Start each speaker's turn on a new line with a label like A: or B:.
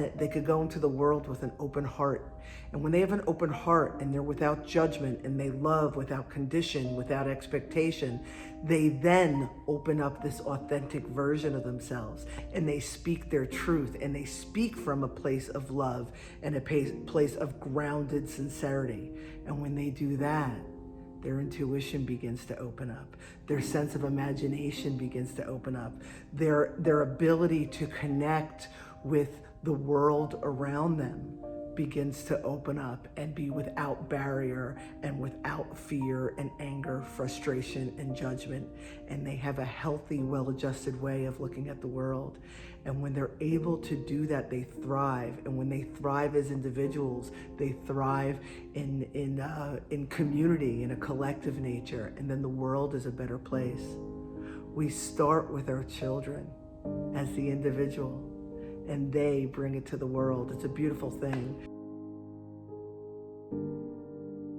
A: then they could go into the world with an open heart. And when they have an open heart and they're without judgment and they love without condition, without expectation, they then open up this authentic version of themselves and they speak their truth, and they speak from a place of love and a place of grounded sincerity. And when they do that, their intuition begins to open up. Their sense of imagination begins to open up. Their ability to connect with the world around them begins to open up and be without barrier and without fear and anger, frustration and judgment. And they have a healthy, well-adjusted way of looking at the world. And when they're able to do that, they thrive. And when they thrive as individuals, they thrive in community, in a collective nature. And then the world is a better place. We start with our children as the individual, and they bring it to the world. It's a beautiful thing.